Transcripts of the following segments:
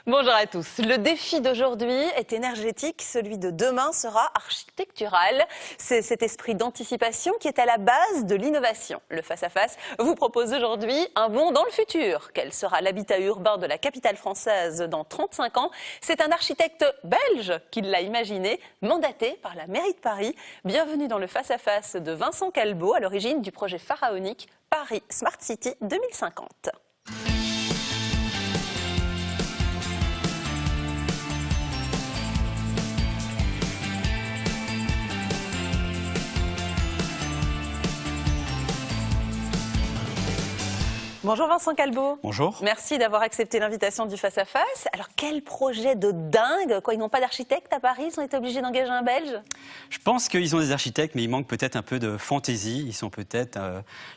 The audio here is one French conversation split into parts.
Bonjour à tous. Le défi d'aujourd'hui est énergétique, celui de demain sera architectural. C'est cet esprit d'anticipation qui est à la base de l'innovation. Le face-à-face vous propose aujourd'hui un bond dans le futur. Quel sera l'habitat urbain de la capitale française dans 35 ans? C'est un architecte belge qui l'a imaginé, mandaté par la mairie de Paris. Bienvenue dans le face-à-face de Vincent Calbeau, à l'origine du projet pharaonique Paris Smart City 2050. Bonjour Vincent Calbeau. Bonjour. Merci d'avoir accepté l'invitation du face-à-face. Alors quel projet de dingue, quoi, ils n'ont pas d'architecte à Paris, ils ont été obligés d'engager un Belge? Je pense qu'ils ont des architectes, mais il manque peut-être un peu de fantaisie. Ils sont peut-être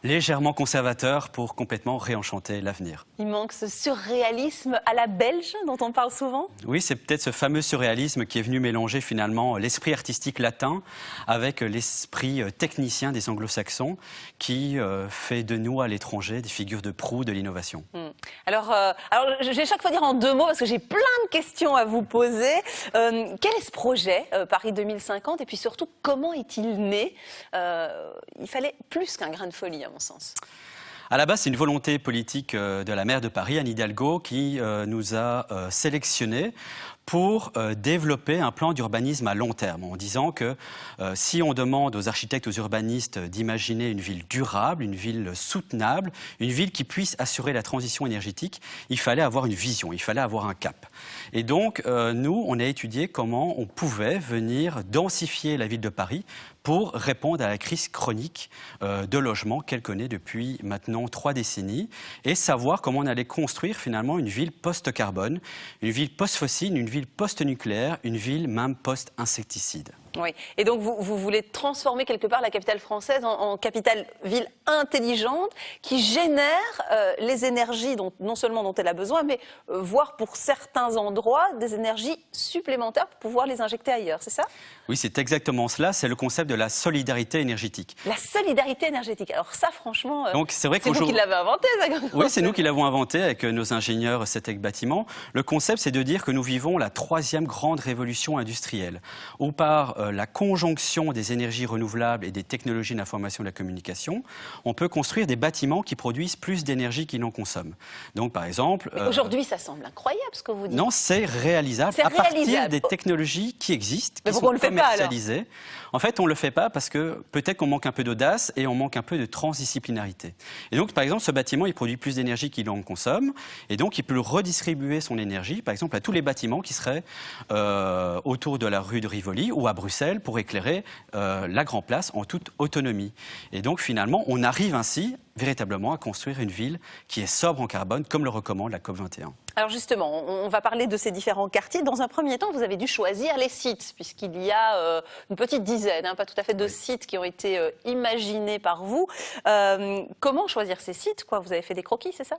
légèrement conservateurs pour complètement réenchanter l'avenir. Il manque ce surréalisme à la belge dont on parle souvent? Oui, c'est peut-être ce fameux surréalisme qui est venu mélanger finalement l'esprit artistique latin avec l'esprit technicien des anglo-saxons qui fait de nous à l'étranger des figures de proue de l'innovation. Alors, je vais chaque fois dire en 2 mots parce que j'ai plein de questions à vous poser. Quel est ce projet Paris 2050 et puis surtout comment est-il né? Il fallait plus qu'un grain de folie à mon sens. À la base, c'est une volonté politique de la maire de Paris, Anne Hidalgo, qui nous a sélectionnés pour développer un plan d'urbanisme à long terme, en disant que si on demande aux architectes, aux urbanistes d'imaginer une ville durable, une ville soutenable, une ville qui puisse assurer la transition énergétique, il fallait avoir une vision, il fallait avoir un cap. Et donc, nous, on a étudié comment on pouvait venir densifier la ville de Paris pour répondre à la crise chronique de logement qu'elle connaît depuis maintenant 3 décennies et savoir comment on allait construire finalement une ville post-carbone, une ville post-fossile, une ville post-nucléaire, une ville même post-insecticide. Oui, et donc vous voulez transformer quelque part la capitale française en capitale-ville intelligente qui génère les énergies non seulement dont elle a besoin, mais voire pour certains endroits des énergies supplémentaires pour pouvoir les injecter ailleurs, c'est ça? Oui, c'est exactement cela, c'est le concept de la solidarité énergétique. La solidarité énergétique, alors ça franchement, c'est vous qui l'avez inventé ça. Oui, c'est nous qui l'avons inventé avec nos ingénieurs Cetec Bâtiment. Le concept, c'est de dire que nous vivons la 3e grande révolution industrielle, où par la conjonction des énergies renouvelables et des technologies de l'information et de la communication, on peut construire des bâtiments qui produisent plus d'énergie qu'ils n'en consomment. Donc, par exemple... Aujourd'hui, ça semble incroyable ce que vous dites. Non, c'est réalisable à partir des technologies qui existent, qui sont commercialisées. En fait, on ne le fait pas parce que peut-être qu'on manque un peu d'audace et on manque un peu de transdisciplinarité. Et donc, par exemple, ce bâtiment, il produit plus d'énergie qu'il en consomme et donc il peut redistribuer son énergie, par exemple, à tous les bâtiments qui seraient autour de la rue de Rivoli ou à Bruxelles pour éclairer la Grand Place en toute autonomie. Et donc, finalement, on arrive ainsi véritablement à construire une ville qui est sobre en carbone, comme le recommande la COP21. Alors justement, on va parler de ces différents quartiers. Dans un premier temps, vous avez dû choisir les sites, puisqu'il y a une petite dizaine, pas tout à fait de sites qui ont été imaginés par vous. Comment choisir ces sites, quoi? Vous avez fait des croquis, c'est ça?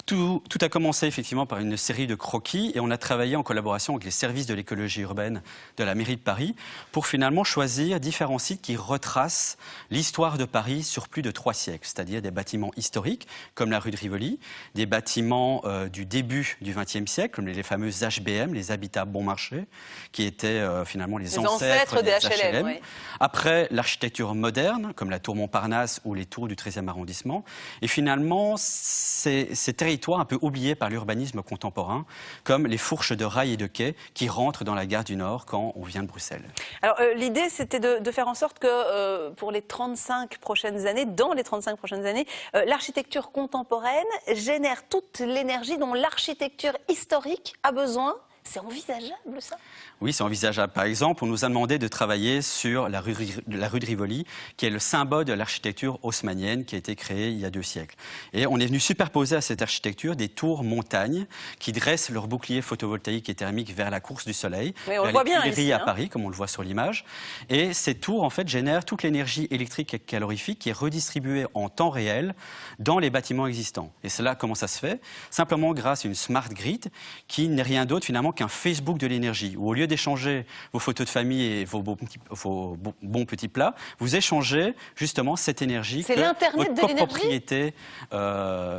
Tout a commencé effectivement par une série de croquis et on a travaillé en collaboration avec les services de l'écologie urbaine de la mairie de Paris pour finalement choisir différents sites qui retracent l'histoire de Paris sur plus de 3 siècles, c'est-à-dire des bâtiments historiques comme la rue de Rivoli, des bâtiments du début du XXe siècle comme les fameux HBM, les habitats bon marché, qui étaient finalement les ancêtres des HLM. Oui. Après, l'architecture moderne comme la tour Montparnasse ou les tours du 13e arrondissement. Et finalement, ces territoires un peu oubliés par l'urbanisme contemporain, comme les fourches de rails et de quais qui rentrent dans la gare du Nord quand on vient de Bruxelles. Alors l'idée, c'était de faire en sorte que pour les 35 prochaines années, dans les 35 prochaines années, l'architecture contemporaine génère toute l'énergie dont l'architecture historique a besoin. C'est envisageable, ça? Oui, c'est envisageable. Par exemple, on nous a demandé de travailler sur la rue de Rivoli, qui est le symbole de l'architecture haussmannienne qui a été créée il y a 2 siècles. Et on est venu superposer à cette architecture des tours montagnes qui dressent leur bouclier photovoltaïque et thermique vers la course du soleil, vers les Tuileries à Paris, comme on le voit sur l'image. Et ces tours, en fait, génèrent toute l'énergie électrique et calorifique qui est redistribuée en temps réel dans les bâtiments existants. Et cela, comment ça se fait? Simplement grâce à une smart grid qui n'est rien d'autre, finalement, finalement qu'un Facebook de l'énergie, où au lieu d'échanger vos photos de famille et vos bons petits plats, vous échangez justement cette énergie que votre copropriété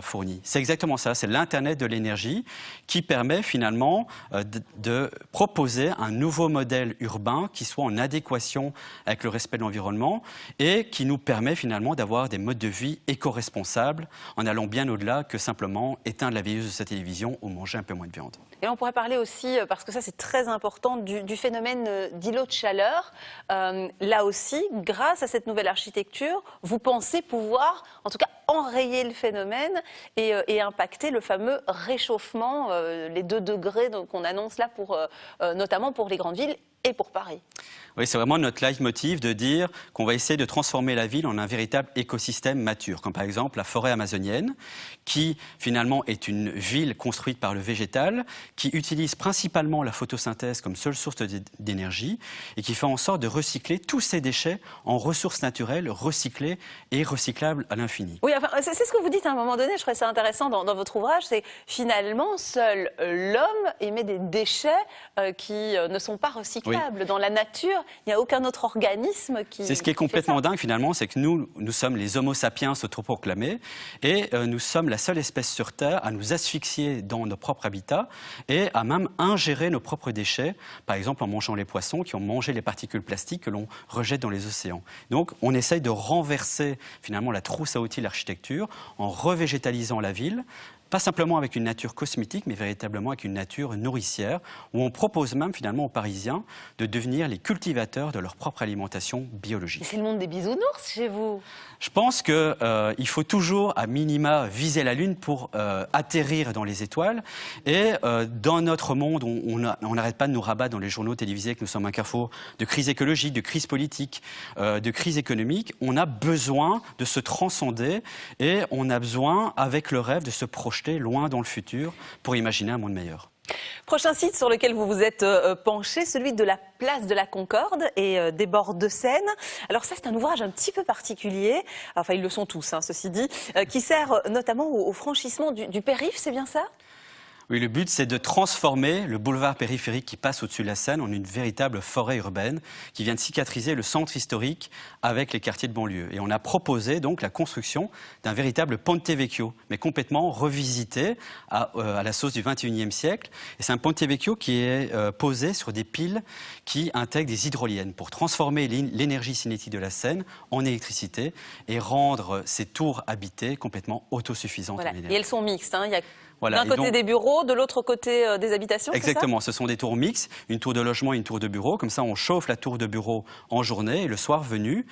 fournit. C'est exactement ça, c'est l'Internet de l'énergie qui permet finalement de proposer un nouveau modèle urbain qui soit en adéquation avec le respect de l'environnement et qui nous permet finalement d'avoir des modes de vie éco-responsables en allant bien au-delà que simplement éteindre la veilleuse de sa télévision ou manger un peu moins de viande. Et on pourrait parler aussi, parce que ça c'est très important, du phénomène d'îlot de chaleur. Là aussi, grâce à cette nouvelle architecture, vous pensez pouvoir, en tout cas, enrayer le phénomène et impacter le fameux réchauffement, les 2 degrés qu'on annonce là, notamment pour les grandes villes et pour Paris. Oui, c'est vraiment notre leitmotiv de dire qu'on va essayer de transformer la ville en un véritable écosystème mature, comme par exemple la forêt amazonienne, qui finalement est une ville construite par le végétal, qui utilise principalement la photosynthèse comme seule source d'énergie et qui fait en sorte de recycler tous ces déchets en ressources naturelles recyclées et recyclables à l'infini. Oui, enfin, c'est ce que vous dites à un moment donné, je trouvais ça intéressant dans votre ouvrage, c'est finalement seul l'homme émet des déchets qui ne sont pas recyclables. Oui. Dans la nature, il n'y a aucun autre organisme qui... C'est ce qui est complètement dingue finalement, c'est que nous sommes les Homo sapiens autoproclamés et nous sommes la seule espèce sur Terre à nous asphyxier dans nos propres habitats et à même ingérer nos propres déchets, par exemple en mangeant les poissons qui ont mangé les particules plastiques que l'on rejette dans les océans. Donc on essaye de renverser finalement la trousse à outils de l'architecture en revégétalisant la ville, pas simplement avec une nature cosmétique, mais véritablement avec une nature nourricière, où on propose même finalement aux Parisiens de devenir les cultivateurs de leur propre alimentation biologique. C'est le monde des bisounours chez vous. Je pense qu'il faut toujours, à minima, viser la Lune pour atterrir dans les étoiles. Et dans notre monde, on n'arrête pas de nous rabattre dans les journaux télévisés que nous sommes un carrefour de crise écologique, de crise politique, de crise économique. On a besoin de se transcender et on a besoin, avec le rêve, de se projeter loin dans le futur pour imaginer un monde meilleur. Prochain site sur lequel vous vous êtes penché, celui de la place de la Concorde et des bords de Seine. Alors ça, c'est un ouvrage un petit peu particulier, enfin ils le sont tous, hein, ceci dit, qui sert notamment au franchissement du périph', c'est bien ça ? Oui, le but, c'est de transformer le boulevard périphérique qui passe au-dessus de la Seine en une véritable forêt urbaine qui vient de cicatriser le centre historique avec les quartiers de banlieue. Et on a proposé donc la construction d'un véritable Ponte Vecchio, mais complètement revisité à la sauce du XXIe siècle. Et c'est un Ponte Vecchio qui est posé sur des piles qui intègrent des hydroliennes pour transformer l'énergie cinétique de la Seine en électricité et rendre ces tours habitées complètement autosuffisantes en énergie. Et elles sont mixtes, hein. Il y a d'un côté des bureaux, de l'autre côté des habitations. Exactement, ce sont des tours mixtes, une tour de logement et une tour de bureau. Comme ça, on chauffe la tour de bureau en journée et le soir venu,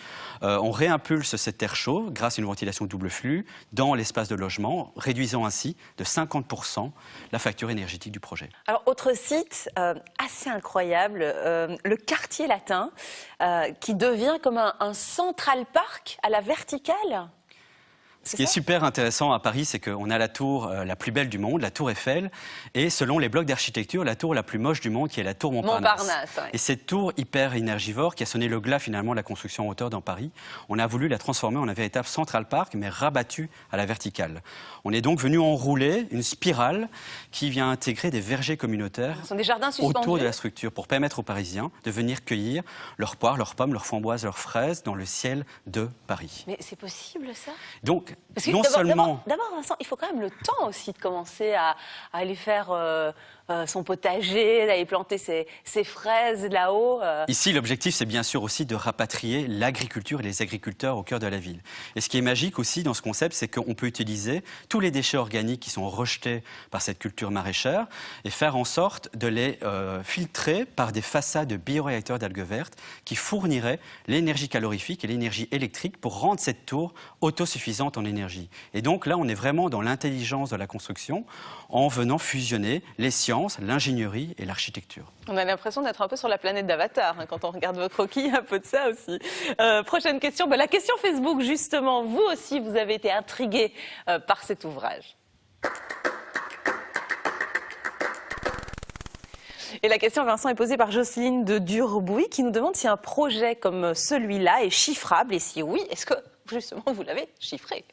on réimpulse cet air chaud grâce à une ventilation double flux dans l'espace de logement, réduisant ainsi de 50% la facture énergétique du projet. Alors, autre site assez incroyable, le quartier latin, qui devient comme un Central Park à la verticale. Ce qui est super intéressant à Paris, c'est qu'on a la tour la plus belle du monde, la tour Eiffel, et selon les blocs d'architecture, la tour la plus moche du monde, qui est la tour Montparnasse. Ouais. Et cette tour hyper énergivore, qui a sonné le glas finalement de la construction en hauteur dans Paris, on a voulu la transformer en un véritable Central Park, mais rabattu à la verticale. On est donc venu enrouler une spirale qui vient intégrer des vergers communautaires des jardins autour de la structure, pour permettre aux Parisiens de venir cueillir leurs poires, leurs pommes, leurs framboises, leurs fraises dans le ciel de Paris. Mais c'est possible ça ? Donc, non seulement... D'abord, Vincent, il faut quand même le temps aussi de commencer à aller faire son potager, d'aller planter ses fraises là-haut. Ici, l'objectif, c'est bien sûr aussi de rapatrier l'agriculture et les agriculteurs au cœur de la ville. Et ce qui est magique aussi dans ce concept, c'est qu'on peut utiliser tous les déchets organiques qui sont rejetés par cette culture maraîchère et faire en sorte de les filtrer par des façades de bioréacteurs d'algues vertes qui fourniraient l'énergie calorifique et l'énergie électrique pour rendre cette tour autosuffisante en énergie. Et donc là, on est vraiment dans l'intelligence de la construction en venant fusionner les sciences, l'ingénierie et l'architecture. On a l'impression d'être un peu sur la planète d'Avatar, hein, quand on regarde vos croquis, un peu de ça aussi. Prochaine question, la question Facebook, justement, vous aussi, vous avez été intrigué par cet ouvrage. Et la question, Vincent, est posée par Jocelyne de Durbouy, qui nous demande si un projet comme celui-là est chiffrable, et si oui, est-ce que, justement, vous l'avez chiffré ?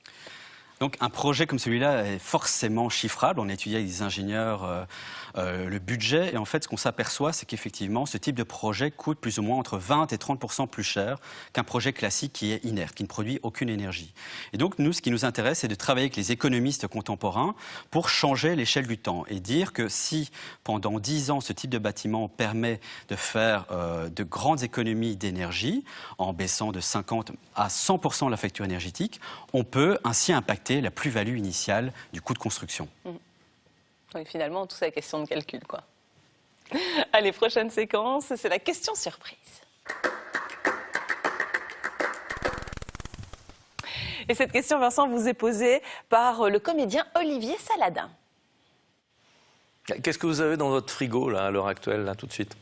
Donc un projet comme celui-là est forcément chiffrable. On a étudié avec des ingénieurs le budget. Et en fait, ce qu'on s'aperçoit, c'est qu'effectivement, ce type de projet coûte plus ou moins entre 20 et 30% plus cher qu'un projet classique qui est inerte, qui ne produit aucune énergie. Et donc, nous, ce qui nous intéresse, c'est de travailler avec les économistes contemporains pour changer l'échelle du temps et dire que si, pendant 10 ans, ce type de bâtiment permet de faire de grandes économies d'énergie, en baissant de 50 à 100% la facture énergétique, on peut ainsi impacter la plus-value initiale du coût de construction. Donc finalement, tout ça est question de calcul, quoi. Allez, prochaine séquence, c'est la question surprise. Et cette question, Vincent, vous est posée par le comédien Olivier Saladin. Qu'est-ce que vous avez dans votre frigo, là, à l'heure actuelle, là, tout de suite?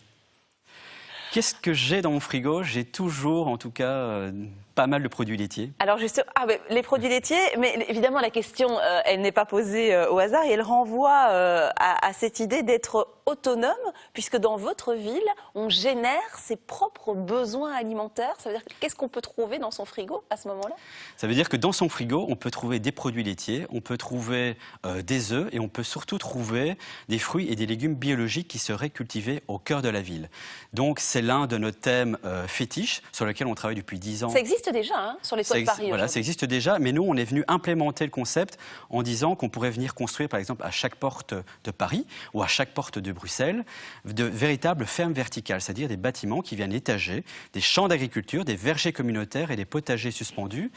Qu'est-ce que j'ai dans mon frigo? J'ai toujours, en tout cas, pas mal de produits laitiers. Alors justement, les produits laitiers, mais évidemment la question, elle n'est pas posée au hasard et elle renvoie à cette idée d'être autonome, puisque dans votre ville, on génère ses propres besoins alimentaires. Ça veut dire qu'est-ce qu'on peut trouver dans son frigo à ce moment-là? Ça veut dire que dans son frigo, on peut trouver des produits laitiers, on peut trouver des œufs et on peut surtout trouver des fruits et des légumes biologiques qui seraient cultivés au cœur de la ville. Donc c'est l'un de nos thèmes fétiches sur lequel on travaille depuis 10 ans. Ça existe déjà hein, sur les toits de Paris. Voilà, ça existe déjà, mais nous, on est venu implémenter le concept en disant qu'on pourrait venir construire, par exemple, à chaque porte de Paris ou à chaque porte de Bruxelles, de véritables fermes verticales, c'est-à-dire des bâtiments qui viennent étager des champs d'agriculture, des vergers communautaires et des potagers suspendus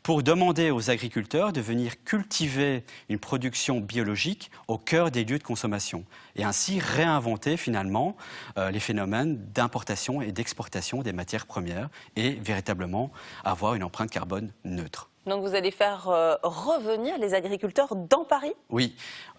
pour demander aux agriculteurs de venir cultiver une production biologique au cœur des lieux de consommation et ainsi réinventer finalement les phénomènes d'importation et d'exportation des matières premières et véritablement avoir une empreinte carbone neutre. Donc vous allez faire revenir les agriculteurs dans Paris? Oui,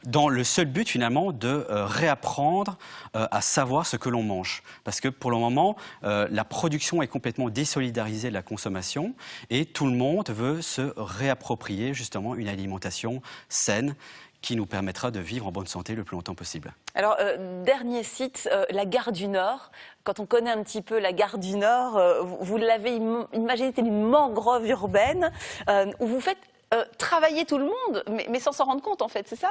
dans le seul but finalement de réapprendre à savoir ce que l'on mange. Parce que pour le moment, la production est complètement désolidarisée de la consommation et tout le monde veut se réapproprier justement une alimentation saine qui nous permettra de vivre en bonne santé le plus longtemps possible. Alors, dernier site, la gare du Nord. Quand on connaît un petit peu la gare du Nord, vous l'avez imaginé, c'est une mangrove urbaine où vous faites travailler tout le monde, mais sans s'en rendre compte en fait, c'est ça?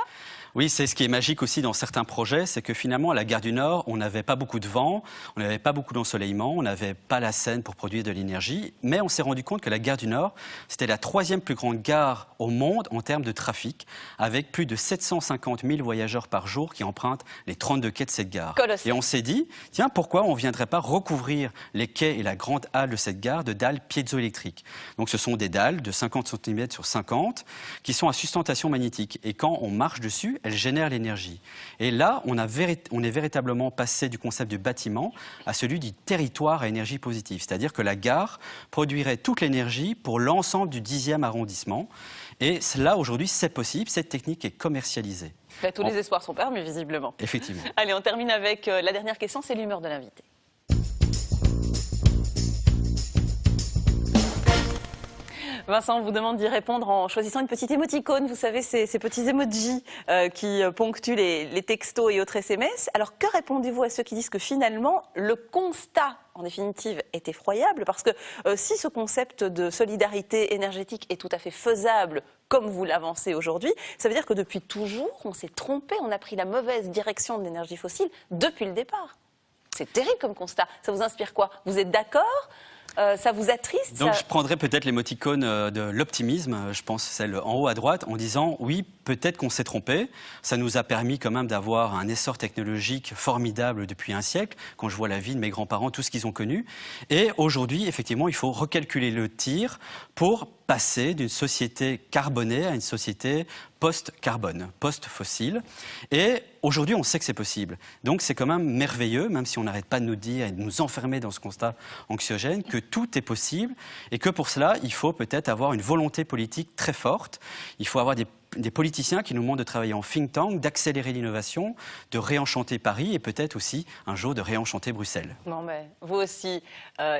Oui, c'est ce qui est magique aussi dans certains projets, c'est que finalement à la gare du Nord, on n'avait pas beaucoup de vent, on n'avait pas beaucoup d'ensoleillement, on n'avait pas la Seine pour produire de l'énergie, mais on s'est rendu compte que la gare du Nord, c'était la 3e plus grande gare au monde en termes de trafic, avec plus de 750 000 voyageurs par jour qui empruntent les 32 quais de cette gare. Colossal. Et on s'est dit, tiens, pourquoi on ne viendrait pas recouvrir les quais et la grande halle de cette gare de dalles piezoélectriques? Donc ce sont des dalles de 50 cm sur 50 qui sont à sustentation magnétique. Et quand on marche dessus, elles génèrent l'énergie. Et là, on est véritablement passé du concept du bâtiment à celui du territoire à énergie positive. C'est-à-dire que la gare produirait toute l'énergie pour l'ensemble du 10e arrondissement. Et là, aujourd'hui, c'est possible. Cette technique est commercialisée. Là, tous les espoirs sont permis, visiblement. Effectivement. Allez, on termine avec la dernière question, c'est l'humeur de l'invité. Vincent, on vous demande d'y répondre en choisissant une petite émoticône. Vous savez, ces petits emojis qui ponctuent les textos et autres SMS. Alors, que répondez-vous à ceux qui disent que finalement, le constat, en définitive, est effroyable? Parce que si ce concept de solidarité énergétique est tout à fait faisable, comme vous l'avancez aujourd'hui, ça veut dire que depuis toujours, on s'est trompé, on a pris la mauvaise direction de l'énergie fossile depuis le départ. C'est terrible comme constat. Ça vous inspire quoi? Vous êtes d'accord? Ça vous attriste? Donc je prendrais peut-être l'émoticône de l'optimisme, je pense celle en haut à droite, en disant oui, peut-être qu'on s'est trompé. Ça nous a permis quand même d'avoir un essor technologique formidable depuis un siècle, quand je vois la vie de mes grands-parents, tout ce qu'ils ont connu. Et aujourd'hui, effectivement, il faut recalculer le tir pour passer d'une société carbonée à une société post-carbone, post-fossile. Et aujourd'hui, on sait que c'est possible. Donc c'est quand même merveilleux, même si on n'arrête pas de nous dire et de nous enfermer dans ce constat anxiogène, que tout est possible et que pour cela, il faut peut-être avoir une volonté politique très forte. Il faut avoir des politiciens qui nous demandent de travailler en think tank, d'accélérer l'innovation, de réenchanter Paris et peut-être aussi un jour de réenchanter Bruxelles. Non mais vous aussi,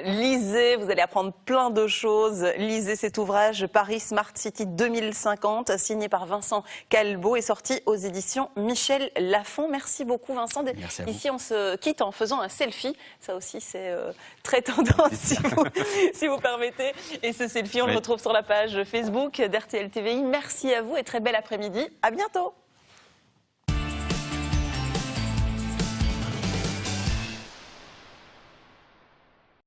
lisez, vous allez apprendre plein de choses. Lisez cet ouvrage Paris Smart City 2050, signé par Vincent Calbeau et sorti aux éditions Michel Lafon. Merci beaucoup Vincent. Merci à vous. Ici on se quitte en faisant un selfie. Ça aussi c'est très tendance si vous permettez. Et ce selfie on le retrouve sur la page Facebook d'RTL TVI. Merci à vous et très bel après-midi. À bientôt.